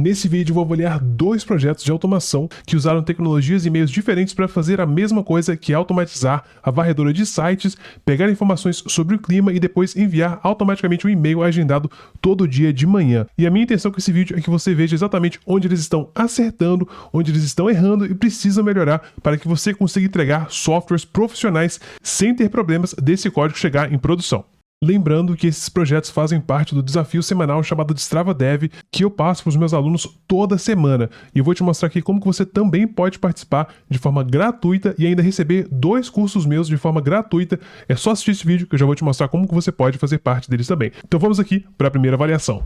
Nesse vídeo eu vou avaliar dois projetos de automação que usaram tecnologias e meios diferentes para fazer a mesma coisa, que é automatizar a varredura de sites, pegar informações sobre o clima e depois enviar automaticamente um e-mail agendado todo dia de manhã. E a minha intenção com esse vídeo é que você veja exatamente onde eles estão acertando, onde eles estão errando e precisam melhorar para que você consiga entregar softwares profissionais sem ter problemas desse código chegar em produção. Lembrando que esses projetos fazem parte do desafio semanal chamado Destrava Dev, que eu passo para os meus alunos toda semana. E eu vou te mostrar aqui como que você também pode participar de forma gratuita e ainda receber 2 cursos meus de forma gratuita. É só assistir esse vídeo que eu já vou te mostrar como que você pode fazer parte deles também. Então vamos aqui para a primeira avaliação.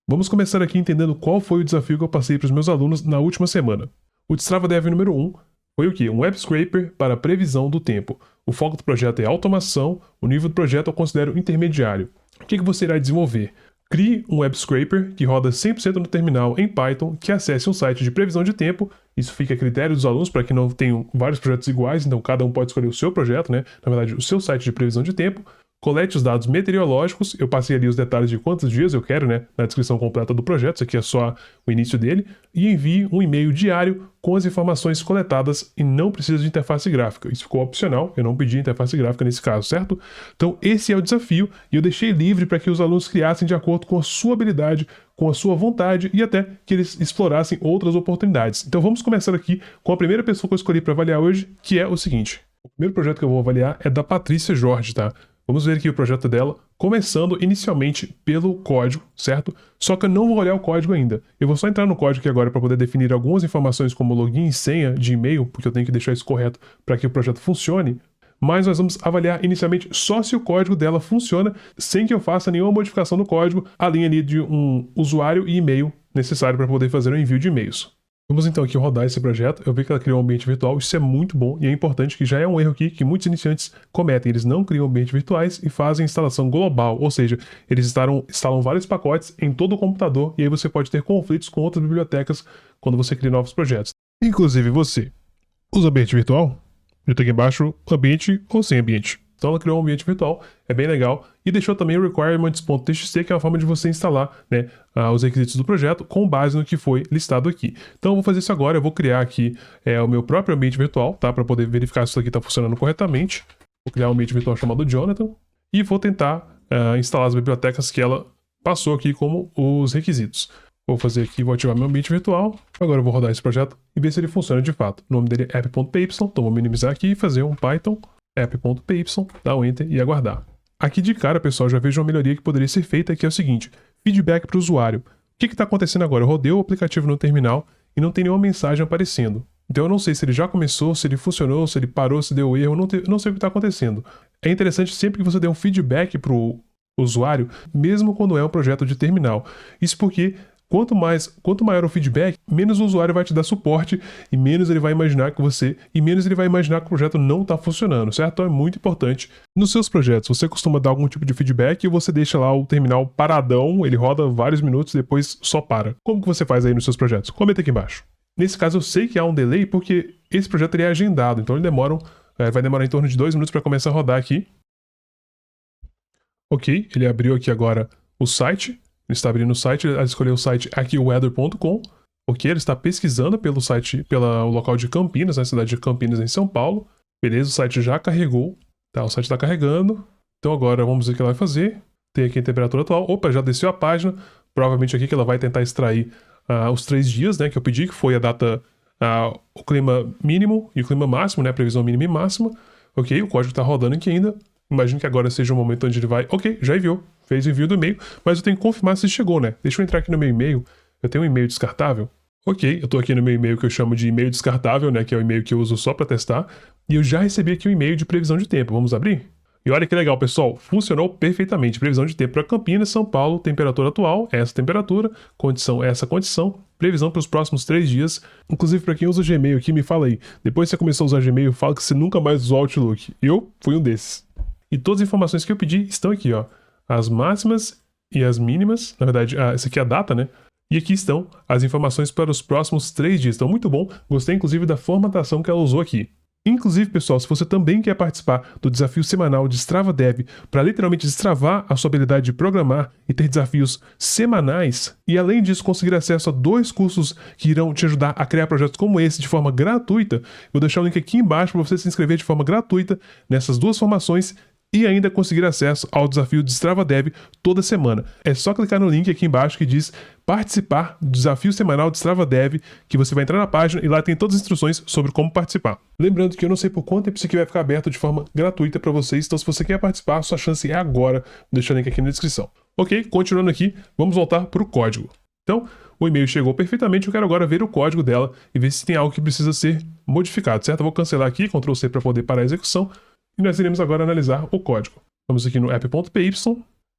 Vamos começar aqui entendendo qual foi o desafio que eu passei para os meus alunos na última semana. O Destrava Dev número 1 foi o quê? Um web scraper para previsão do tempo. O foco do projeto é automação, o nível do projeto eu considero intermediário. O que você irá desenvolver? Crie um web scraper que roda 100% no terminal em Python, que acesse um site de previsão de tempo. Isso fica a critério dos alunos para que não tenham vários projetos iguais, então cada um pode escolher o seu projeto, né? Na verdade, o seu site de previsão de tempo. Colete os dados meteorológicos, eu passei ali os detalhes de quantos dias eu quero, né, na descrição completa do projeto, isso aqui é só o início dele, e envie um e-mail diário com as informações coletadas e não precisa de interface gráfica. Isso ficou opcional, eu não pedi interface gráfica nesse caso, certo? Então esse é o desafio e eu deixei livre para que os alunos criassem de acordo com a sua habilidade, com a sua vontade e até que eles explorassem outras oportunidades. Então vamos começar aqui com a primeira pessoa que eu escolhi para avaliar hoje, que é o seguinte. O primeiro projeto que eu vou avaliar é da Patrícia Jorge, tá? Vamos ver aqui o projeto dela, começando inicialmente pelo código, certo? Só que eu não vou olhar o código ainda. Eu vou só entrar no código aqui agora para poder definir algumas informações como login e senha de e-mail, porque eu tenho que deixar isso correto para que o projeto funcione. Mas nós vamos avaliar inicialmente só se o código dela funciona, sem que eu faça nenhuma modificação no código, além ali de um usuário e e-mail necessário para poder fazer o envio de e-mails. Vamos então aqui rodar esse projeto. Eu vi que ela criou um ambiente virtual, isso é muito bom e é importante, que já é um erro aqui que muitos iniciantes cometem. Eles não criam ambientes virtuais e fazem instalação global, ou seja, eles instalam vários pacotes em todo o computador e aí você pode ter conflitos com outras bibliotecas quando você cria novos projetos. Inclusive você usa ambiente virtual? Eu tenho aqui embaixo ambiente ou sem ambiente. Então ela criou um ambiente virtual, é bem legal, e deixou também o requirements.txt, que é uma forma de você instalar, né, os requisitos do projeto com base no que foi listado aqui. Então eu vou fazer isso agora, eu vou criar aqui o meu próprio ambiente virtual, tá, para poder verificar se isso aqui está funcionando corretamente. Vou criar um ambiente virtual chamado Jonathan e vou tentar instalar as bibliotecas que ela passou aqui como os requisitos. Vou fazer aqui, vou ativar meu ambiente virtual. Agora eu vou rodar esse projeto e ver se ele funciona de fato. O nome dele é app.py, então vou minimizar aqui e fazer um Python app.py, dar um enter e aguardar. Aqui de cara, pessoal, já vejo uma melhoria que poderia ser feita, que é o seguinte: feedback para o usuário. O que está acontecendo agora? Eu rodei o aplicativo no terminal e não tem nenhuma mensagem aparecendo. Então eu não sei se ele já começou, se ele funcionou, se ele parou, se deu erro, não sei o que está acontecendo. É interessante sempre que você dê um feedback para o usuário, mesmo quando é um projeto de terminal. Isso porque quanto maior o feedback, menos o usuário vai te dar suporte e menos ele vai imaginar que o projeto não está funcionando, certo? Então é muito importante. Nos seus projetos, você costuma dar algum tipo de feedback e você deixa lá o terminal paradão, ele roda vários minutos e depois só para. Como que você faz aí nos seus projetos? Comenta aqui embaixo. Nesse caso eu sei que há um delay porque esse projeto ele é agendado, então vai demorar em torno de 2 minutos para começar a rodar aqui. Ok, ele abriu aqui agora o site. Ele está abrindo o site, ele escolheu o site AccuWeather.com. Ok, ele está pesquisando pelo local de Campinas, na cidade de Campinas, em São Paulo. Beleza, o site já carregou. Tá, o site está carregando. Então agora vamos ver o que ela vai fazer. Tem aqui a temperatura atual. Opa, já desceu a página. Provavelmente aqui que ela vai tentar extrair os 3 dias, né, que eu pedi, que foi a data, o clima mínimo e o clima máximo, né, a previsão mínima e máxima. Ok, o código está rodando aqui ainda. Imagino que agora seja o momento onde ele vai... Ok, já enviou. Fez o envio do e-mail, mas eu tenho que confirmar se chegou, né? Deixa eu entrar aqui no meu e-mail. Eu tenho um e-mail descartável. Ok, eu tô aqui no meu e-mail que eu chamo de e-mail descartável, né? Que é o e-mail que eu uso só para testar. E eu já recebi aqui um e-mail de previsão de tempo. Vamos abrir? E olha que legal, pessoal. Funcionou perfeitamente. Previsão de tempo para Campinas, São Paulo. Temperatura atual, essa temperatura. Condição, essa condição. Previsão para os próximos 3 dias. Inclusive, para quem usa Gmail aqui, me fala aí. Depois que você começou a usar Gmail, fala que você nunca mais usou Outlook. Eu fui um desses. E todas as informações que eu pedi estão aqui, ó. As máximas e as mínimas. Na verdade, essa aqui é a data, né? E aqui estão as informações para os próximos 3 dias. Então, muito bom. Gostei, inclusive, da formatação que ela usou aqui. Inclusive, pessoal, se você também quer participar do desafio semanal de Strava Dev para literalmente destravar a sua habilidade de programar e ter desafios semanais, e além disso conseguir acesso a 2 cursos que irão te ajudar a criar projetos como esse de forma gratuita, vou deixar o link aqui embaixo para você se inscrever de forma gratuita nessas 2 formações e ainda conseguir acesso ao desafio de Strava Dev toda semana. É só clicar no link aqui embaixo que diz participar do desafio semanal de Strava Dev, que você vai entrar na página e lá tem todas as instruções sobre como participar. Lembrando que eu não sei por quanto tempo isso aqui vai ficar aberto de forma gratuita para vocês, então se você quer participar, sua chance é agora. Vou deixar o link aqui na descrição. Ok, continuando aqui, vamos voltar para o código. Então, o e-mail chegou perfeitamente, eu quero agora ver o código dela e ver se tem algo que precisa ser modificado, certo? Eu vou cancelar aqui, Ctrl C para poder parar a execução. E nós iremos agora analisar o código. Vamos aqui no app.py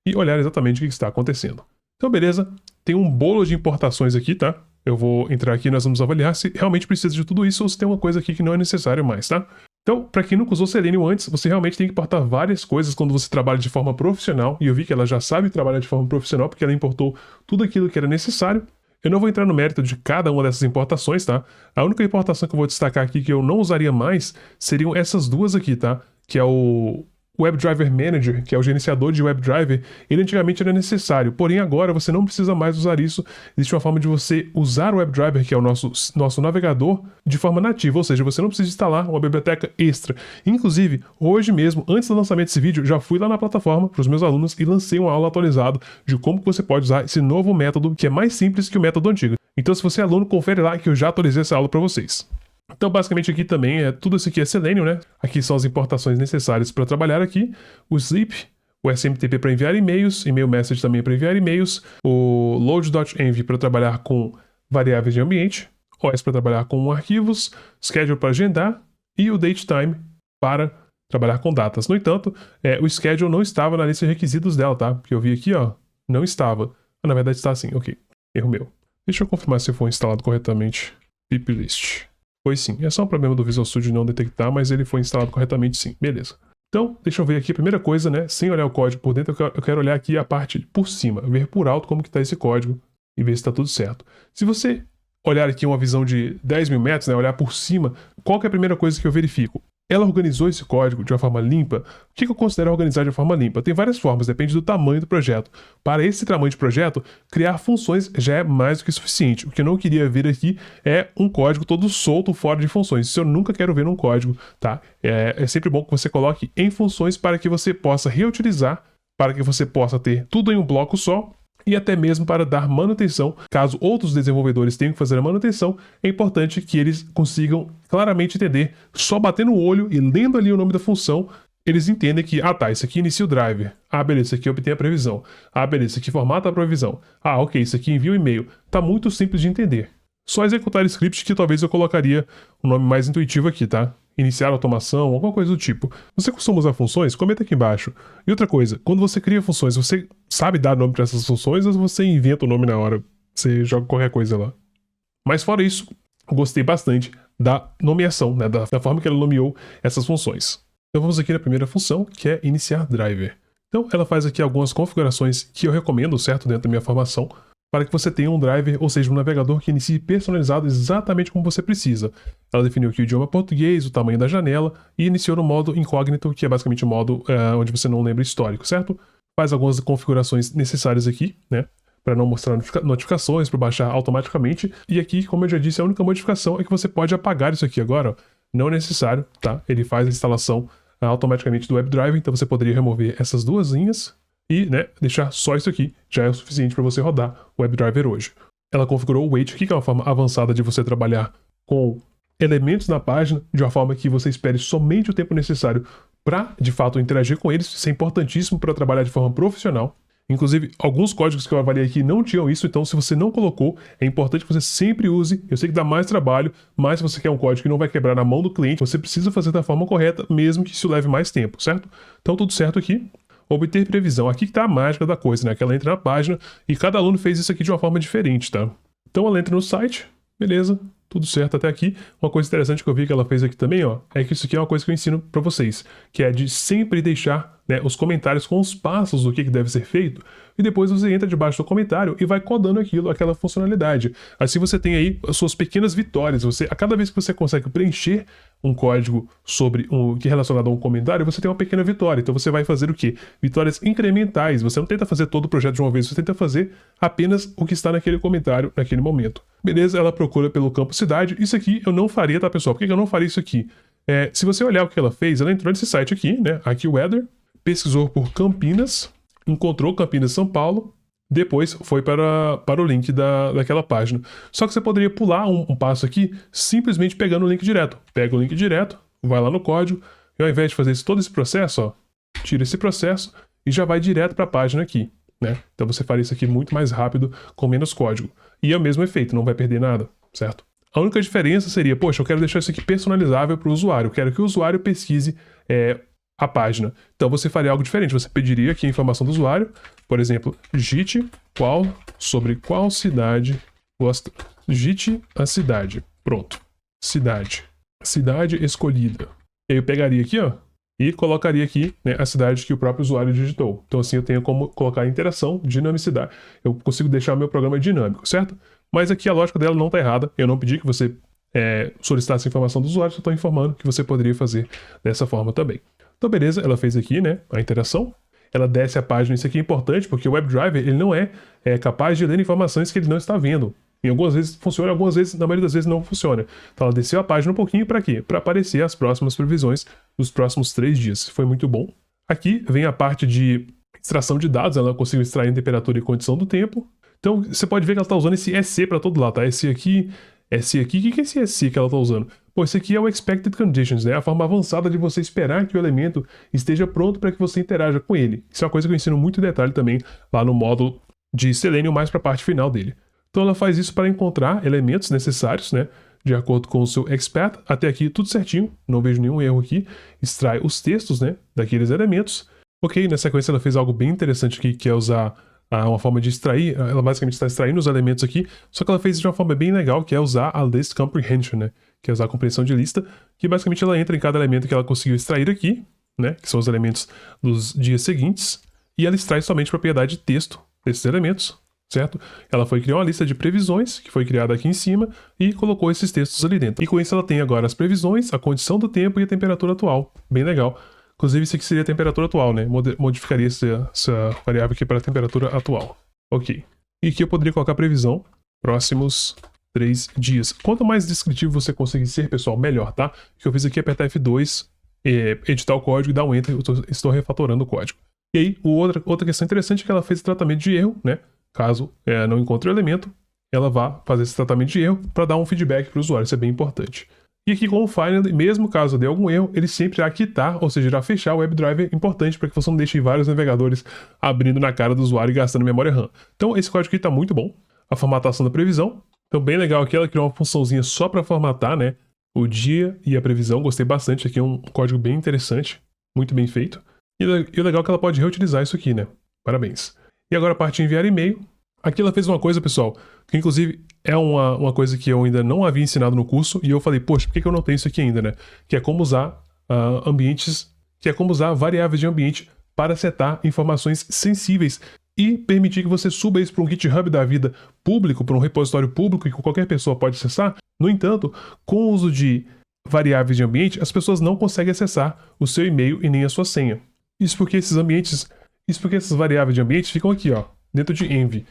e olhar exatamente o que está acontecendo. Então, beleza, tem um bolo de importações aqui, tá? Eu vou entrar aqui e nós vamos avaliar se realmente precisa de tudo isso ou se tem uma coisa aqui que não é necessário mais, tá? Então, para quem nunca usou Selenium antes, você realmente tem que importar várias coisas quando você trabalha de forma profissional, e eu vi que ela já sabe trabalhar de forma profissional porque ela importou tudo aquilo que era necessário. Eu não vou entrar no mérito de cada uma dessas importações, tá? A única importação que eu vou destacar aqui que eu não usaria mais seriam essas 2 aqui, tá? Que é o WebDriver Manager, que é o gerenciador de WebDriver. Ele antigamente era necessário, porém agora você não precisa mais usar isso. Existe uma forma de você usar o WebDriver, que é o nosso navegador, de forma nativa, ou seja, você não precisa instalar uma biblioteca extra. Inclusive, hoje mesmo, antes do lançamento desse vídeo, já fui lá na plataforma para os meus alunos e lancei uma aula atualizada de como você pode usar esse novo método, que é mais simples que o método antigo. Então, se você é aluno, confere lá que eu já atualizei essa aula para vocês. Então, basicamente aqui também tudo isso aqui é Selenium, né? Aqui são as importações necessárias para trabalhar aqui. O Sleep, o SMTP para enviar e-mails, email message também para enviar e-mails, o load.env para trabalhar com variáveis de ambiente, OS para trabalhar com arquivos, schedule para agendar e o datetime para trabalhar com datas. No entanto, o schedule não estava na lista de requisitos dela, tá? Porque eu vi aqui, ó, não estava. Na verdade está assim, ok. Erro meu. Deixa eu confirmar se foi instalado corretamente. Pip list. Foi sim. É só um problema do Visual Studio não detectar, mas ele foi instalado corretamente sim. Beleza. Então, deixa eu ver aqui a primeira coisa, né? Sem olhar o código por dentro, eu quero olhar aqui a parte por cima, ver por alto como que está esse código e ver se está tudo certo. Se você olhar aqui uma visão de 10 mil metros, né? Olhar por cima, qual que é a primeira coisa que eu verifico? Ela organizou esse código de uma forma limpa? O que eu considero organizar de uma forma limpa? Tem várias formas, depende do tamanho do projeto. Para esse tamanho de projeto, criar funções já é mais do que suficiente. O que eu não queria ver aqui é um código todo solto fora de funções. Isso eu nunca quero ver num código, tá? É sempre bom que você coloque em funções para que você possa reutilizar, para que você possa ter tudo em um bloco só, e até mesmo para dar manutenção. Caso outros desenvolvedores tenham que fazer a manutenção, é importante que eles consigam claramente entender, só batendo o olho e lendo ali o nome da função, eles entendem que, isso aqui inicia o driver. Beleza, isso aqui obtém a previsão. Beleza, isso aqui formata a previsão. Ok, isso aqui envia o e-mail. Tá muito simples de entender. Só executar script que talvez eu colocaria um nome mais intuitivo aqui, tá? Iniciar automação, alguma coisa do tipo. Você costuma usar funções? Comenta aqui embaixo. E outra coisa, quando você cria funções, você sabe dar nome para essas funções ou você inventa o nome na hora? Você joga qualquer coisa lá. Mas fora isso, gostei bastante da nomeação, né? Da forma que ela nomeou essas funções. Então vamos aqui na primeira função, que é iniciar driver. Então ela faz aqui algumas configurações que eu recomendo, certo? Dentro da minha formação, para que você tenha um driver, ou seja, um navegador que inicie personalizado exatamente como você precisa. Ela definiu aqui o idioma português, o tamanho da janela e iniciou no modo incógnito, que é basicamente o modo onde você não lembra histórico, certo? Faz algumas configurações necessárias aqui, né? Para não mostrar notificações, para baixar automaticamente. E aqui, como eu já disse, a única modificação é que você pode apagar isso aqui agora, ó. Não é necessário, tá? Ele faz a instalação automaticamente do WebDriver, então você poderia remover essas 2 linhas e, né, deixar só isso aqui, já é o suficiente para você rodar o WebDriver hoje. Ela configurou o Wait aqui, que é uma forma avançada de você trabalhar com elementos na página, de uma forma que você espere somente o tempo necessário para, de fato, interagir com eles. Isso é importantíssimo para trabalhar de forma profissional. Inclusive, alguns códigos que eu avaliei aqui não tinham isso, então se você não colocou, é importante que você sempre use. Eu sei que dá mais trabalho, mas se você quer um código que não vai quebrar na mão do cliente, você precisa fazer da forma correta, mesmo que isso leve mais tempo, certo? Então tudo certo aqui. Obter previsão. Aqui que tá a mágica da coisa, né? Que ela entra na página e cada aluno fez isso aqui de uma forma diferente, tá? Então ela entra no site, beleza, tudo certo até aqui. Uma coisa interessante que eu vi que ela fez aqui também, ó, é que isso aqui é uma coisa que eu ensino para vocês, que é de sempre deixar, né, os comentários com os passos do que deve ser feito, e depois você entra debaixo do comentário e vai codando aquela funcionalidade. Assim você tem aí as suas pequenas vitórias. A cada vez que você consegue preencher um código que é relacionado a um comentário, você tem uma pequena vitória. Então você vai fazer o quê? Vitórias incrementais. Você não tenta fazer todo o projeto de uma vez, você tenta fazer apenas o que está naquele comentário, naquele momento. Beleza? Ela procura pelo campo cidade. Isso aqui eu não faria, tá, pessoal? Por que eu não faria isso aqui? Se você olhar o que ela fez, ela entrou nesse site aqui, né? Aqui o Weather, pesquisou por Campinas, encontrou Campinas, São Paulo, depois foi para o link daquela página. Só que você poderia pular um passo aqui, simplesmente pegando o link direto. Pega o link direto, vai lá no código, e ao invés de fazer todo esse processo, ó, tira esse processo e já vai direto para a página aqui, né? Então você faria isso aqui muito mais rápido, com menos código. E é o mesmo efeito, não vai perder nada, certo? A única diferença seria, poxa, eu quero deixar isso aqui personalizável para o usuário, eu quero que o usuário pesquise a página. Então você faria algo diferente, você pediria aqui a informação do usuário, por exemplo, digite sobre qual cidade gosta. Digite a cidade. Pronto. Cidade escolhida. E aí eu pegaria aqui, ó, e colocaria aqui, né, a cidade que o próprio usuário digitou. Então assim eu tenho como colocar interação, dinamicidade. Eu consigo deixar o meu programa dinâmico, certo? Mas aqui a lógica dela não está errada. Eu não pedi que você solicitasse a informação do usuário, só estou informando que você poderia fazer dessa forma também. Então beleza, ela fez aqui, né, a interação. Ela desce a página, isso aqui é importante porque o WebDriver ele não é capaz de ler informações que ele não está vendo. Em algumas vezes funciona, algumas vezes, na maioria das vezes não funciona. Então ela desceu a página um pouquinho para quê? Para aparecer as próximas previsões dos próximos 3 dias. Foi muito bom. Aqui vem a parte de extração de dados, ela conseguiu extrair a temperatura e condição do tempo. Então você pode ver que ela está usando esse EC para todo lado, tá? Esse aqui, o que é esse EC que ela está usando? Pô, esse aqui é o Expected Conditions, né? A forma avançada de você esperar que o elemento esteja pronto para que você interaja com ele. Isso é uma coisa que eu ensino muito em detalhe também lá no módulo de Selenium, mais para a parte final dele. Então ela faz isso para encontrar elementos necessários, né? De acordo com o seu expect. Até aqui tudo certinho, não vejo nenhum erro aqui. Extrai os textos, né? Daqueles elementos. Ok, na sequência ela fez algo bem interessante aqui, que é usar uma forma de extrair. Ela basicamente está extraindo os elementos aqui, só que ela fez de uma forma bem legal, que é usar a List Comprehension, né? Que é usar a compreensão de lista, que basicamente ela entra em cada elemento que ela conseguiu extrair aqui, né? Que são os elementos dos dias seguintes, e ela extrai somente propriedade de texto desses elementos, certo? Ela foi criar uma lista de previsões, que foi criada aqui em cima, e colocou esses textos ali dentro. E com isso ela tem agora as previsões, a condição do tempo e a temperatura atual. Bem legal. Inclusive isso aqui seria a temperatura atual, né? Modificaria essa variável aqui para a temperatura atual. Ok. E aqui eu poderia colocar previsão, próximos 3 dias. Quanto mais descritivo você conseguir ser, pessoal, melhor, tá? O que eu fiz aqui é apertar F2, editar o código e dar um Enter, eu estou refatorando o código. E aí, outra questão interessante é que ela fez tratamento de erro, né? Caso não encontre o elemento, ela vá fazer esse tratamento de erro para dar um feedback para o usuário, isso é bem importante. E aqui com o Finally, mesmo caso dê algum erro, ele sempre irá quitar, ou seja, irá fechar o WebDriver, importante para que você não deixe vários navegadores abrindo na cara do usuário e gastando memória RAM. Então esse código aqui está muito bom. A formatação da previsão, então bem legal aqui, ela criou uma funçãozinha só para formatar, né, o dia e a previsão, gostei bastante, aqui é um código bem interessante, muito bem feito. E o legal é que ela pode reutilizar isso aqui, né, parabéns. E agora a parte de enviar e-mail. Aqui ela fez uma coisa, pessoal, que inclusive é uma coisa que eu ainda não havia ensinado no curso, e eu falei, poxa, por que eu não tenho isso aqui ainda, né? Que é como usar variáveis de ambiente para setar informações sensíveis e permitir que você suba isso para um GitHub da vida público, para um repositório público que qualquer pessoa pode acessar. No entanto, com o uso de variáveis de ambiente, as pessoas não conseguem acessar o seu e-mail e nem a sua senha. Isso porque essas variáveis de ambiente ficam aqui, ó, dentro de env.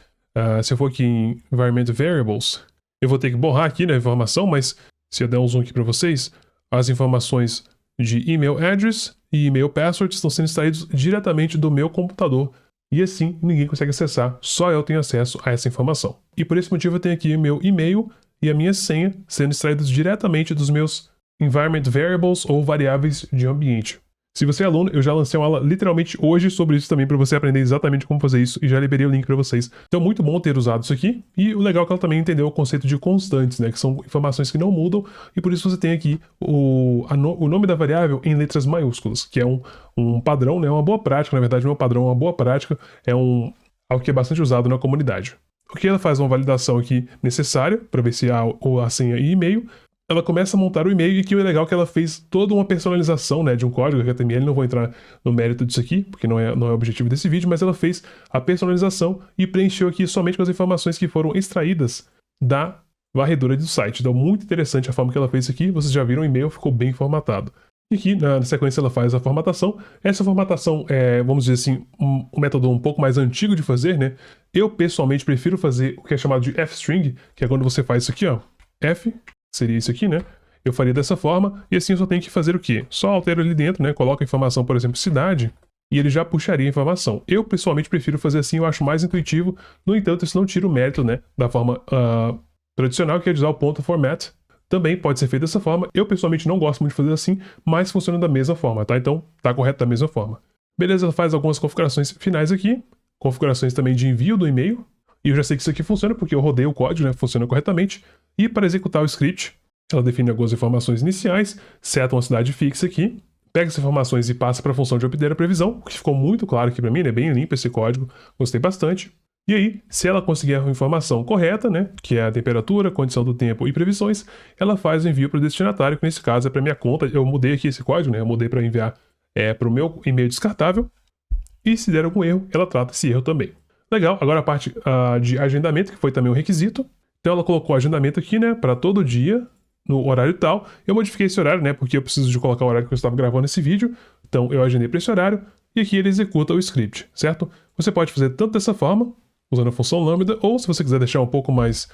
Se eu for aqui em Environment Variables, eu vou ter que borrar aqui, né, a informação, mas se eu der um zoom aqui para vocês, as informações de email address e email password estão sendo extraídos diretamente do meu computador. E assim, ninguém consegue acessar, só eu tenho acesso a essa informação. E por esse motivo eu tenho aqui o meu e-mail e a minha senha sendo extraídos diretamente dos meus Environment Variables ou variáveis de ambiente. Se você é aluno, eu já lancei uma aula literalmente hoje sobre isso também para você aprender exatamente como fazer isso e já liberei o link para vocês. Então muito bom ter usado isso aqui e o legal é que ela também entendeu o conceito de constantes, né, que são informações que não mudam e por isso você tem aqui o nome da variável em letras maiúsculas, que é um padrão, né, uma boa prática, na verdade não é um padrão, é uma boa prática, é algo que é bastante usado na comunidade. O que ela faz uma validação aqui necessária para ver se há a senha e e-mail. ela começa a montar o e-mail, e aqui o legal é que ela fez toda uma personalização, né, de um código HTML. Não vou entrar no mérito disso aqui, porque não é o objetivo desse vídeo, mas ela fez a personalização e preencheu aqui somente com as informações que foram extraídas da varredura do site. Então, muito interessante a forma que ela fez isso aqui. Vocês já viram o e-mail, ficou bem formatado. E aqui, na sequência, ela faz a formatação. Essa formatação é, vamos dizer assim, um método um pouco mais antigo de fazer, né? Eu, pessoalmente, prefiro fazer o que é chamado de f-string, que é quando você faz isso aqui, ó. F, seria isso aqui, né? Eu faria dessa forma, e assim eu só tenho que fazer o quê? Só altero ali dentro, né? Coloco a informação, por exemplo, cidade, e ele já puxaria a informação. Eu, pessoalmente, prefiro fazer assim, eu acho mais intuitivo. No entanto, isso não tira o mérito, né? Da forma tradicional, que é de usar o ponto format. Também pode ser feito dessa forma. Eu, pessoalmente, não gosto muito de fazer assim, mas funciona da mesma forma, tá? Então, tá correto da mesma forma. Beleza, ela faz algumas configurações finais aqui. Configurações também de envio do e-mail. E eu já sei que isso aqui funciona porque eu rodei o código, né? Funciona corretamente. E para executar o script, ela define algumas informações iniciais, seta uma cidade fixa aqui, pega essas informações e passa para a função de update a previsão, o que ficou muito claro aqui para mim, né? Bem limpo esse código, gostei bastante. E aí, se ela conseguir a informação correta, né, que é a temperatura, condição do tempo e previsões, ela faz o envio para o destinatário, que nesse caso é para minha conta. Eu mudei aqui esse código, né, eu mudei para enviar para o meu e-mail descartável. E se der algum erro, ela trata esse erro também. Legal, agora a parte de agendamento, que foi também um requisito. Então ela colocou o agendamento aqui, né, para todo dia, no horário tal. Eu modifiquei esse horário, né, porque eu preciso de colocar o horário que eu estava gravando esse vídeo. Então eu agendei para esse horário, e aqui ele executa o script, certo? Você pode fazer tanto dessa forma, usando a função lambda, ou se você quiser deixar um pouco mais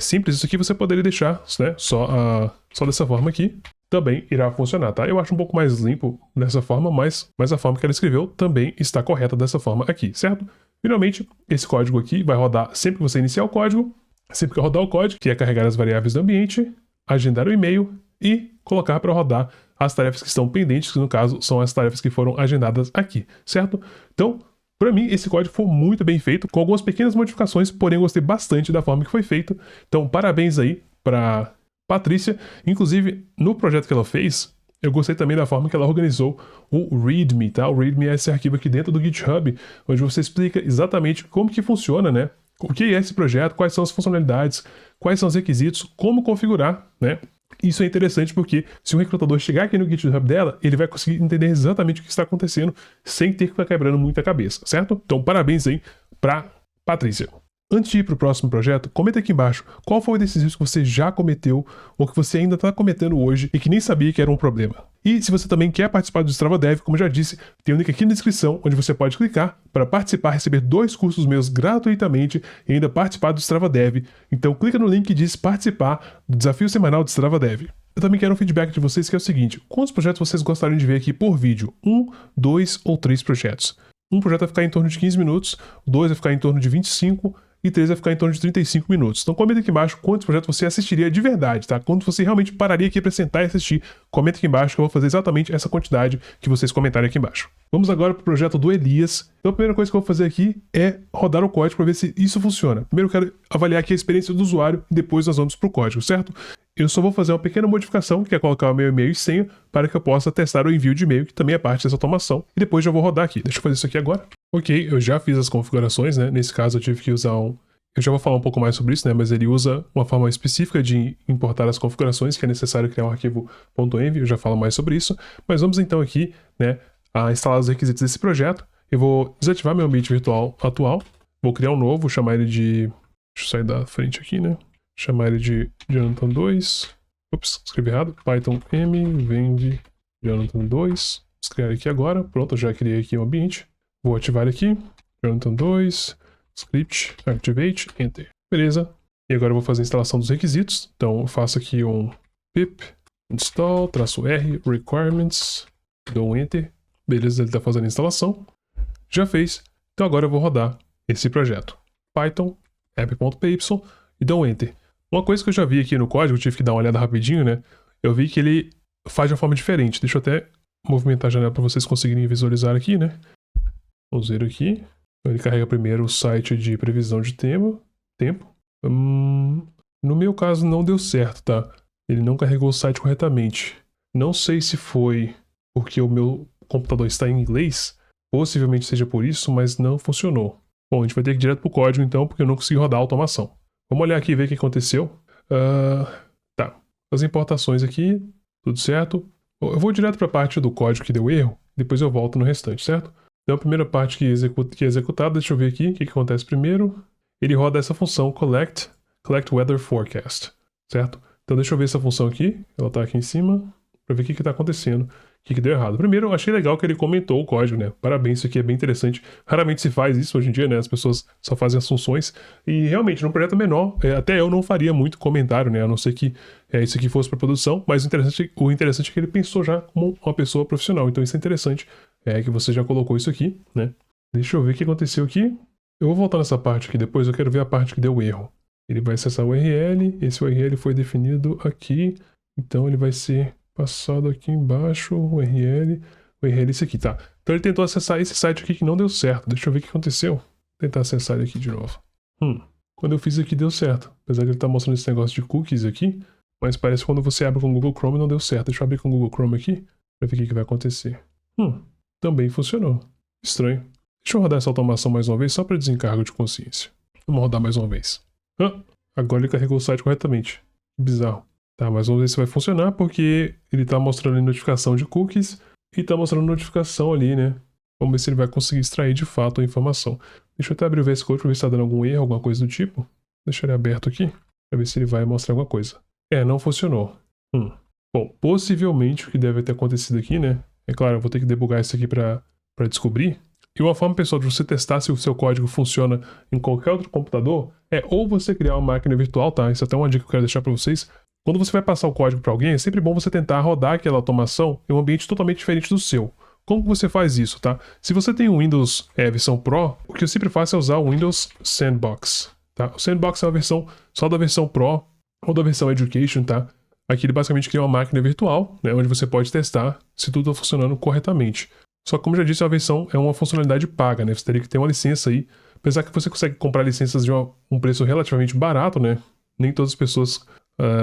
simples isso aqui, você poderia deixar, né, só dessa forma aqui, também irá funcionar, tá? Eu acho um pouco mais limpo dessa forma, mas a forma que ela escreveu também está correta dessa forma aqui, certo? Finalmente, esse código aqui vai rodar sempre que você iniciar o código, sempre que eu rodar o código, que é carregar as variáveis do ambiente, agendar o e-mail e colocar para rodar as tarefas que estão pendentes, que no caso são as tarefas que foram agendadas aqui, certo? Então, para mim, esse código foi muito bem feito, com algumas pequenas modificações, porém eu gostei bastante da forma que foi feito. Então, parabéns aí para Patrícia. Inclusive, no projeto que ela fez, eu gostei também da forma que ela organizou o README, tá? O README é esse arquivo aqui dentro do GitHub, onde você explica exatamente como que funciona, né? O que é esse projeto, quais são as funcionalidades, quais são os requisitos, como configurar, né? Isso é interessante porque se um recrutador chegar aqui no GitHub dela, ele vai conseguir entender exatamente o que está acontecendo sem ter que ficar quebrando muita cabeça, certo? Então, parabéns aí para Patrícia. Antes de ir para o próximo projeto, comenta aqui embaixo qual foi o desses erros que você já cometeu ou que você ainda está cometendo hoje e que nem sabia que era um problema. E se você também quer participar do Strava Dev, como já disse, tem um link aqui na descrição onde você pode clicar para participar, receber 2 cursos meus gratuitamente e ainda participar do Strava Dev. Então clica no link que diz participar do desafio semanal do Strava Dev. Eu também quero um feedback de vocês que é o seguinte: quantos projetos vocês gostariam de ver aqui por vídeo? 1, 2 ou 3 projetos? Um projeto vai ficar em torno de 15 minutos, 2 vai ficar em torno de 25 e 3 vai ficar em torno de 35 minutos. Então comenta aqui embaixo quantos projetos você assistiria de verdade, tá? Quanto você realmente pararia aqui para sentar e assistir, comenta aqui embaixo que eu vou fazer exatamente essa quantidade que vocês comentarem aqui embaixo. Vamos agora para o projeto do Elias. Então a primeira coisa que eu vou fazer aqui é rodar o código para ver se isso funciona. Primeiro eu quero avaliar aqui a experiência do usuário e depois nós vamos para o código, certo? Eu só vou fazer uma pequena modificação, que é colocar o meu e-mail e senha, para que eu possa testar o envio de e-mail, que também é parte dessa automação, e depois já vou rodar aqui. Deixa eu fazer isso aqui agora. Ok, eu já fiz as configurações, né? Nesse caso eu tive que usar Eu já vou falar um pouco mais sobre isso, né? Mas ele usa uma forma específica de importar as configurações, que é necessário criar um arquivo .env, eu já falo mais sobre isso. Mas vamos então aqui, né, a instalar os requisitos desse projeto. Eu vou desativar meu ambiente virtual atual, vou criar um novo, chamar ele de... Deixa eu sair da frente aqui, né? Chamar ele de Jonathan 2. Ops, escrevi errado. Python m venv Jonathan 2. Vou criar aqui agora. Pronto, eu já criei aqui o ambiente. Vou ativar ele aqui. Jonathan 2. Script, activate, enter. Beleza. E agora eu vou fazer a instalação dos requisitos. Então eu faço aqui um pip install -r requirements. Dou um enter. Beleza, ele está fazendo a instalação. Já fez. Então agora eu vou rodar esse projeto. Python app.py e dou um enter. Uma coisa que eu já vi aqui no código, eu tive que dar uma olhada rapidinho, né? Eu vi que ele faz de uma forma diferente. Deixa eu até movimentar a janela para vocês conseguirem visualizar aqui, né? Vou zero aqui. Ele carrega primeiro o site de previsão de tempo. No meu caso não deu certo, tá? Ele não carregou o site corretamente. Não sei se foi porque o meu computador está em inglês. Possivelmente seja por isso, mas não funcionou. Bom, a gente vai ter que ir direto pro código então, porque eu não consegui rodar a automação. Vamos olhar aqui e ver o que aconteceu. Tá. as importações aqui, tudo certo. Eu vou direto para a parte do código que deu erro, depois eu volto no restante, certo? Então a primeira parte que é executada, deixa eu ver aqui o que acontece primeiro. Ele roda essa função collect weather forecast, certo? Então deixa eu ver essa função aqui, ela está aqui em cima, para ver o que está acontecendo, o que deu errado. Primeiro, eu achei legal que ele comentou o código, né? Parabéns, isso aqui é bem interessante. Raramente se faz isso hoje em dia, né? As pessoas só fazem as funções. E realmente, num projeto menor, até eu não faria muito comentário, né? A não ser que isso aqui fosse para produção, mas o interessante é que ele pensou já como uma pessoa profissional. Então isso é interessante, que você já colocou isso aqui, né? Deixa eu ver o que aconteceu aqui. Eu vou voltar nessa parte aqui depois, eu quero ver a parte que deu erro. Ele vai acessar o URL, esse URL foi definido aqui, então ele vai ser passado aqui embaixo, o URL é esse aqui, tá? Então ele tentou acessar esse site aqui que não deu certo. Deixa eu ver o que aconteceu. Vou tentar acessar ele aqui de novo. Quando eu fiz aqui deu certo. Apesar que ele tá mostrando esse negócio de cookies aqui, mas parece que quando você abre com o Google Chrome não deu certo. Deixa eu abrir com o Google Chrome aqui, pra ver o que vai acontecer. Também funcionou. Estranho. Deixa eu rodar essa automação mais uma vez, só para desencargo de consciência. Vamos rodar mais uma vez. Agora ele carregou o site corretamente. Bizarro. Tá, mas vamos ver se vai funcionar, porque ele tá mostrando ali notificação de cookies e tá mostrando notificação ali, né? Vamos ver se ele vai conseguir extrair de fato a informação. Deixa eu até abrir o VS Code pra ver se tá dando algum erro, alguma coisa do tipo. Deixa ele aberto aqui, pra ver se ele vai mostrar alguma coisa. Não funcionou. Bom, possivelmente o que deve ter acontecido aqui, né? É claro, eu vou ter que debugar isso aqui pra descobrir. E uma forma, pessoal, de você testar se o seu código funciona em qualquer outro computador é ou você criar uma máquina virtual, tá? Isso é até uma dica que eu quero deixar para vocês. Quando você vai passar o código para alguém, é sempre bom você tentar rodar aquela automação em um ambiente totalmente diferente do seu. Como que você faz isso, tá? Se você tem um Windows versão Pro, o que eu sempre faço é usar o Windows Sandbox, tá? O Sandbox é uma versão só da versão Pro ou da versão Education, tá? Aqui ele basicamente cria uma máquina virtual, né, onde você pode testar se tudo está funcionando corretamente. Só que, como já disse, a versão é uma funcionalidade paga, né? Você teria que ter uma licença aí. Apesar que você consegue comprar licenças de um preço relativamente barato, né? Nem todas as pessoas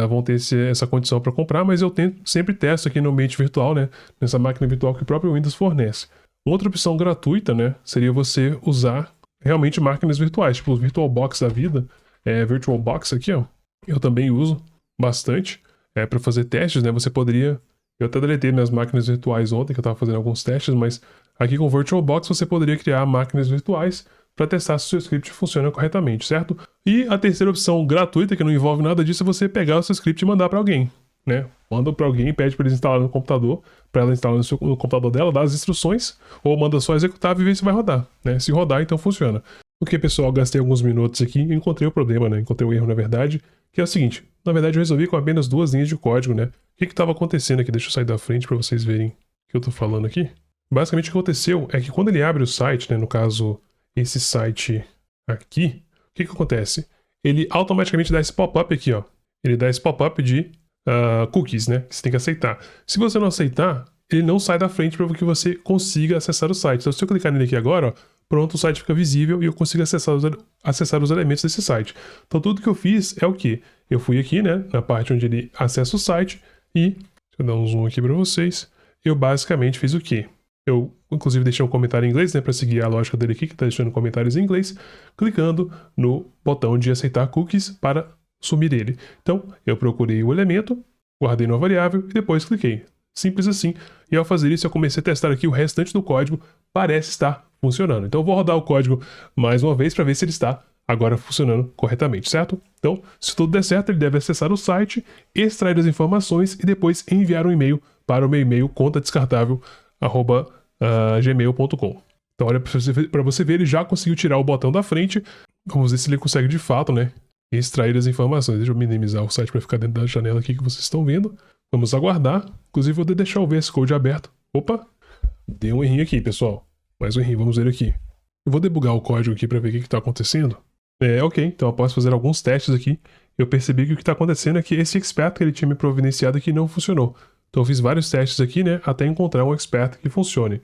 vão ter essa condição para comprar, mas eu sempre testo aqui no ambiente virtual, né? Nessa máquina virtual que o próprio Windows fornece. Outra opção gratuita, né? Seria você usar realmente máquinas virtuais, tipo o VirtualBox da vida. VirtualBox aqui, ó. Eu também uso bastante para fazer testes, né? Você poderia... Eu até deletei minhas máquinas virtuais ontem, que eu estava fazendo alguns testes, mas aqui com o VirtualBox você poderia criar máquinas virtuais para testar se o seu script funciona corretamente, certo? E a terceira opção gratuita, que não envolve nada disso, é você pegar o seu script e mandar para alguém, né? Manda para alguém, pede para eles instalarem no computador, para ela instalar no computador dela, dá as instruções, ou manda só executar e ver se vai rodar, né? Se rodar, então funciona. Porque, pessoal, gastei alguns minutos aqui e encontrei o problema, né? Encontrei o erro, na verdade, que é o seguinte. Na verdade, eu resolvi com apenas 2 linhas de código, né? O que estava acontecendo aqui? Deixa eu sair da frente para vocês verem o que eu estou falando aqui. Basicamente, o que aconteceu é que quando ele abre o site, né? No caso, esse site aqui, o que acontece? Ele automaticamente dá esse pop-up aqui, ó. Ele dá esse pop-up de cookies, né? Que você tem que aceitar. Se você não aceitar, ele não sai da frente para que você consiga acessar o site. Então, se eu clicar nele aqui agora, ó, pronto, o site fica visível e eu consigo acessar os elementos desse site. Então, tudo que eu fiz é o quê? Eu fui aqui, né, na parte onde ele acessa o site e, deixa eu dar um zoom aqui para vocês, eu basicamente fiz o quê? Eu, inclusive, deixei um comentário em inglês, né, para seguir a lógica dele aqui, que está deixando comentários em inglês, clicando no botão de aceitar cookies para sumir ele. Então, eu procurei o elemento, guardei numa variável e depois cliquei. Simples assim. E ao fazer isso, eu comecei a testar aqui o restante do código, parece estar funcionando. Então eu vou rodar o código mais uma vez para ver se ele está agora funcionando corretamente, certo? Então, se tudo der certo, ele deve acessar o site, extrair as informações e depois enviar um e-mail para o meu e-mail contadescartável@gmail.com. Então, olha, para você ver, ele já conseguiu tirar o botão da frente. Vamos ver se ele consegue de fato, né, extrair as informações. Deixa eu minimizar o site para ficar dentro da janela aqui que vocês estão vendo. Vamos aguardar. Inclusive, vou deixar o VS Code aberto. Opa! Deu um errinho aqui, pessoal. Mais um errinho, vamos ver aqui. Eu vou debugar o código aqui para ver o que está acontecendo. Ok, então após fazer alguns testes aqui, eu percebi que o que está acontecendo é que esse expert que ele tinha me providenciado aqui não funcionou. Então eu fiz vários testes aqui, né, até encontrar um expert que funcione.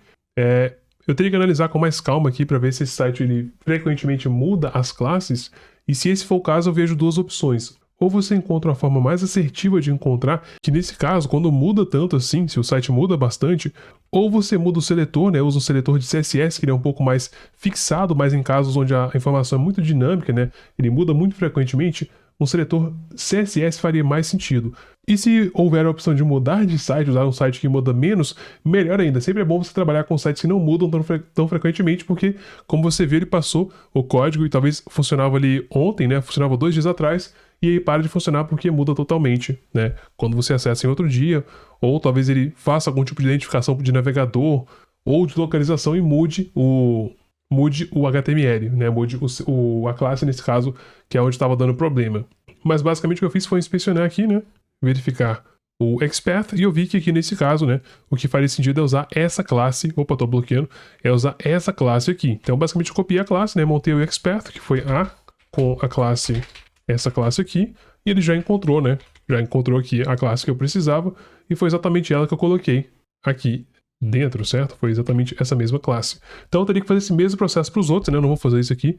Eu teria que analisar com mais calma aqui para ver se esse site ele frequentemente muda as classes, e se esse for o caso, eu vejo duas opções. Ou você encontra uma forma mais assertiva de encontrar, que nesse caso, quando muda tanto assim, se o site muda bastante, ou você muda o seletor, né, usa um seletor de CSS que ele é um pouco mais fixado, mas em casos onde a informação é muito dinâmica, né, ele muda muito frequentemente, um seletor CSS faria mais sentido. E se houver a opção de mudar de site, usar um site que muda menos, melhor ainda. Sempre é bom você trabalhar com sites que não mudam tão frequentemente, porque, como você viu, ele passou o código e talvez funcionava ali ontem, né? Funcionava 2 dias atrás, e aí para de funcionar porque muda totalmente, né? Quando você acessa em outro dia, ou talvez ele faça algum tipo de identificação de navegador ou de localização e mude o HTML, né? Mude a classe nesse caso, que é onde estava dando problema. Mas basicamente o que eu fiz foi inspecionar aqui, né? Verificar o expert, e eu vi que aqui nesse caso, né, o que faria sentido é usar essa classe, opa, tô bloqueando, é usar essa classe aqui. Então, basicamente, eu copiei a classe, né, montei o expert, que foi A, com a classe, essa classe aqui, e ele já encontrou, né, já encontrou aqui a classe que eu precisava, e foi exatamente ela que eu coloquei aqui dentro, certo? Foi exatamente essa mesma classe. Então, eu teria que fazer esse mesmo processo para os outros, né, eu não vou fazer isso aqui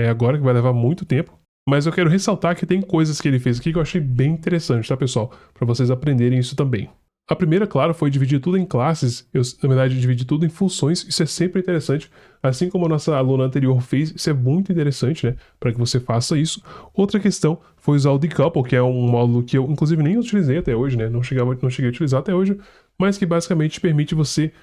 agora, que vai levar muito tempo. Mas eu quero ressaltar que tem coisas que ele fez aqui que eu achei bem interessante, tá, pessoal? Para vocês aprenderem isso também. A primeira, claro, foi dividir tudo em classes. Eu, na verdade, dividi tudo em funções. Isso é sempre interessante. Assim como a nossa aluna anterior fez, isso é muito interessante, né? Para que você faça isso. Outra questão foi usar o decouple, que é um módulo que eu, inclusive, nem utilizei até hoje, né? Não cheguei a utilizar até hoje, mas que basicamente permite você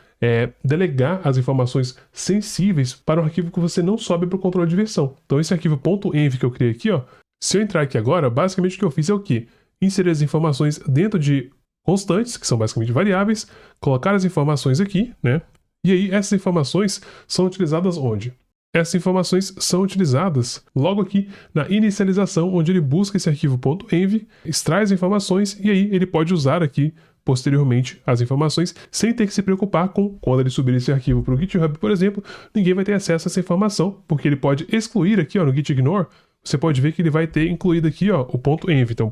delegar as informações sensíveis para um arquivo que você não sobe para o controle de versão. Então, esse arquivo .env que eu criei aqui, ó, se eu entrar aqui agora, basicamente o que eu fiz é o quê? Inserir as informações dentro de constantes, que são basicamente variáveis, colocar as informações aqui, né? E aí, essas informações são utilizadas onde? Essas informações são utilizadas logo aqui na inicialização, onde ele busca esse arquivo .env, extrai as informações e aí ele pode usar aqui posteriormente as informações, sem ter que se preocupar com quando ele subir esse arquivo para o GitHub, por exemplo, ninguém vai ter acesso a essa informação, porque ele pode excluir aqui, ó, no git ignore, você pode ver que ele vai ter incluído aqui, ó, o .env. Então,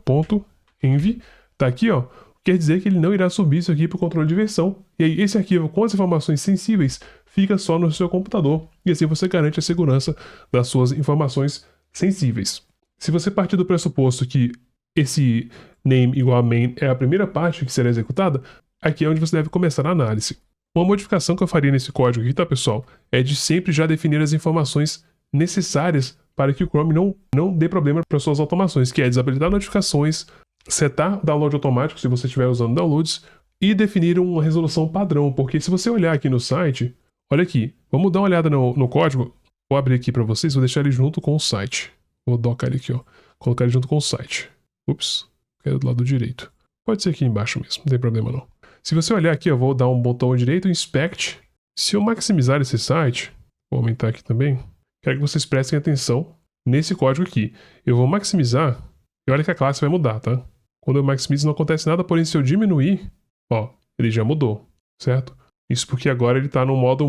.env tá aqui, ó, quer dizer que ele não irá subir isso aqui para o controle de versão. E aí, esse arquivo com as informações sensíveis fica só no seu computador, e assim você garante a segurança das suas informações sensíveis. Se você partir do pressuposto que esse name igual a main é a primeira parte que será executada, aqui é onde você deve começar a análise. Uma modificação que eu faria nesse código aqui, tá, pessoal, é de sempre já definir as informações necessárias para que o Chrome não dê problema para suas automações, que é desabilitar notificações, setar download automático se você estiver usando downloads e definir uma resolução padrão, porque se você olhar aqui no site, olha aqui, vamos dar uma olhada no código, vou abrir aqui para vocês, vou deixar ele junto com o site, vou docar ele aqui, ó, colocar ele junto com o site. Ups, quero do lado direito. Pode ser aqui embaixo mesmo, não tem problema não. Se você olhar aqui, eu vou dar um botão direito, Inspect. Se eu maximizar esse site, vou aumentar aqui também, quero que vocês prestem atenção nesse código aqui. Eu vou maximizar, e olha que a classe vai mudar, tá? Quando eu maximizo não acontece nada, porém se eu diminuir, ó, ele já mudou, certo? Isso porque agora ele tá no modo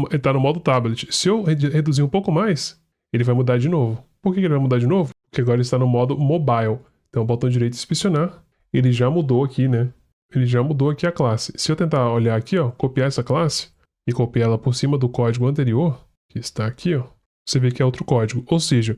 ele tá no modo tablet. Se eu reduzir um pouco mais, ele vai mudar de novo. Por que ele vai mudar de novo? Porque agora ele está no modo mobile. Então, botão direito inspecionar, ele já mudou aqui, né? Ele já mudou aqui a classe. Se eu tentar olhar aqui, ó, copiar essa classe e copiar ela por cima do código anterior, que está aqui, ó, você vê que é outro código. Ou seja,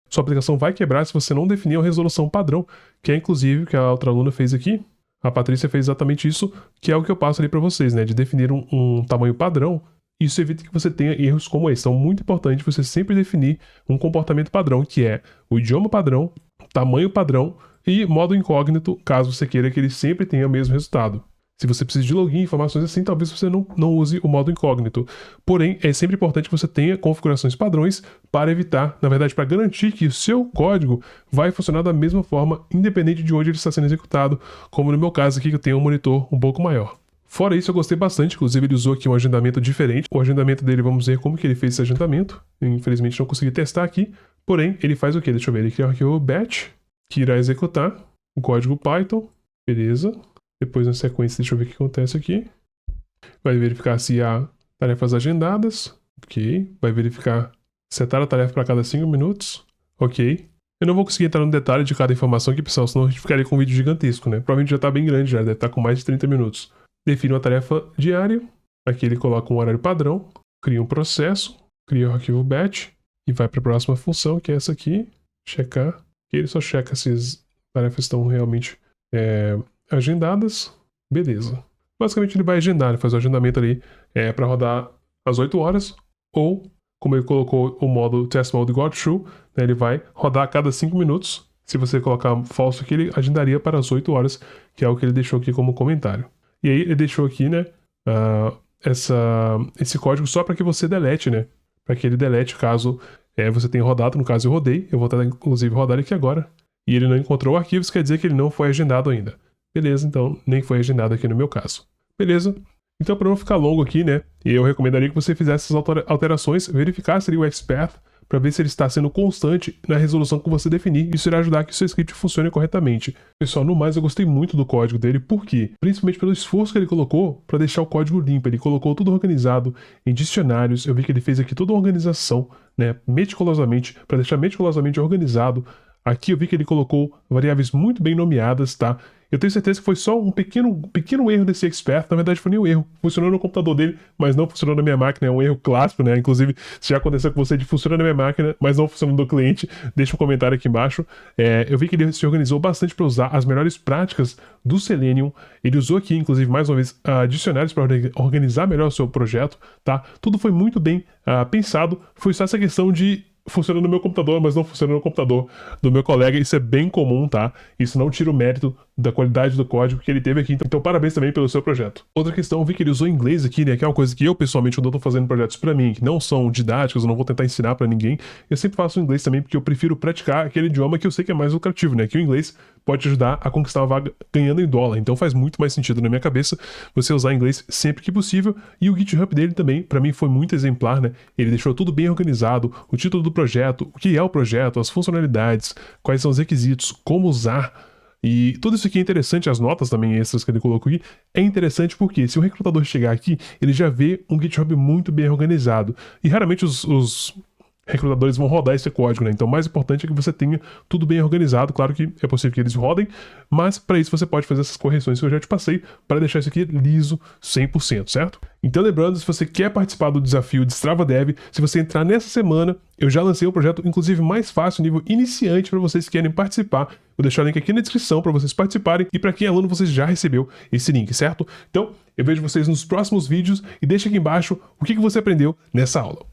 sua aplicação vai quebrar se você não definir a resolução padrão, que é inclusive o que a outra aluna fez aqui. A Patrícia fez exatamente isso, que é o que eu passo ali para vocês, né? De definir um tamanho padrão. Isso evita que você tenha erros como esse. Então, muito importante você sempre definir um comportamento padrão, que é o idioma padrão, tamanho padrão e modo incógnito, caso você queira que ele sempre tenha o mesmo resultado. Se você precisa de login, informações assim, talvez você não use o modo incógnito. Porém, é sempre importante que você tenha configurações padrões para evitar, na verdade, para garantir que o seu código vai funcionar da mesma forma, independente de onde ele está sendo executado, como no meu caso aqui, que eu tenho um monitor um pouco maior. Fora isso, eu gostei bastante, inclusive ele usou aqui um agendamento diferente. O agendamento dele, vamos ver como que ele fez esse agendamento. Infelizmente não consegui testar aqui, porém ele faz o quê? Deixa eu ver, ele cria o arquivo batch, que irá executar o código Python, beleza. Depois na sequência, deixa eu ver o que acontece aqui. Vai verificar se há tarefas agendadas, ok. Vai verificar setar a tarefa para cada 5 minutos, ok. Eu não vou conseguir entrar no detalhe de cada informação aqui, pessoal, senão a gente ficaria com um vídeo gigantesco, né? Provavelmente já está bem grande, já deve estar com mais de 30 minutos. Define uma tarefa diária, aqui ele coloca um horário padrão, cria um processo, cria o arquivo batch e vai para a próxima função, que é essa aqui, checar. E ele só checa se as tarefas estão realmente agendadas, beleza. Basicamente ele vai agendar, ele faz o agendamento ali para rodar às 8 horas ou como ele colocou o modo Test Mode Got True, né, ele vai rodar a cada 5 minutos. Se você colocar falso aqui, ele agendaria para as 8 horas, que é o que ele deixou aqui como comentário. E aí ele deixou aqui, né, esse código só para que você delete, né, para que ele delete caso você tenha rodado. No caso eu rodei, eu vou tentar inclusive rodar ele aqui agora. E ele não encontrou o arquivo, isso quer dizer que ele não foi agendado ainda. Beleza, então nem foi agendado aqui no meu caso. Beleza? Então, para não ficar longo aqui, né, eu recomendaria que você fizesse essas alterações, verificasse ali o XPath para ver se ele está sendo constante na resolução que você definir. Isso irá ajudar que o seu script funcione corretamente. Pessoal, no mais, eu gostei muito do código dele, por quê? Principalmente pelo esforço que ele colocou para deixar o código limpo. Ele colocou tudo organizado em dicionários. Eu vi que ele fez aqui toda uma organização, né, meticulosamente, para deixar meticulosamente organizado. Aqui eu vi que ele colocou variáveis muito bem nomeadas, tá? Eu tenho certeza que foi só um pequeno erro desse XPath. Na verdade, foi nem um erro. Funcionou no computador dele, mas não funcionou na minha máquina. É um erro clássico, né? Inclusive, se já aconteceu com você de funcionar na minha máquina, mas não funcionou no cliente, deixa um comentário aqui embaixo. Eu vi que ele se organizou bastante para usar as melhores práticas do Selenium. Ele usou aqui, inclusive, mais uma vez, dicionários para organizar melhor o seu projeto, tá? Tudo foi muito bem pensado. Foi só essa questão de funciona no meu computador, mas não funciona no computador do meu colega. Isso é bem comum, tá? Isso não tira o mérito da qualidade do código que ele teve aqui. Então, parabéns também pelo seu projeto. Outra questão, eu vi que ele usou inglês aqui, né? Que é uma coisa que eu, pessoalmente, quando eu tô fazendo projetos pra mim, que não são didáticos, eu não vou tentar ensinar pra ninguém, eu sempre faço inglês também, porque eu prefiro praticar aquele idioma que eu sei que é mais lucrativo, né? Que o inglês pode te ajudar a conquistar uma vaga ganhando em dólar. Então, faz muito mais sentido na minha cabeça você usar inglês sempre que possível. E o GitHub dele também, pra mim, foi muito exemplar, né? Ele deixou tudo bem organizado, o título do projeto, o que é o projeto, as funcionalidades, quais são os requisitos, como usar. E tudo isso aqui é interessante, as notas também extras que ele colocou aqui, é interessante porque se o recrutador chegar aqui, ele já vê um GitHub muito bem organizado. E raramente os recrutadores vão rodar esse código, né? Então o mais importante é que você tenha tudo bem organizado. Claro que é possível que eles rodem, mas para isso você pode fazer essas correções que eu já te passei para deixar isso aqui liso 100%, certo? Então lembrando, se você quer participar do desafio de Strava Dev, se você entrar nessa semana, eu já lancei um projeto, inclusive mais fácil, nível iniciante, para vocês que querem participar. Vou deixar o link aqui na descrição para vocês participarem, e para quem é aluno, você já recebeu esse link, certo? Então, eu vejo vocês nos próximos vídeos, e deixa aqui embaixo o que você aprendeu nessa aula.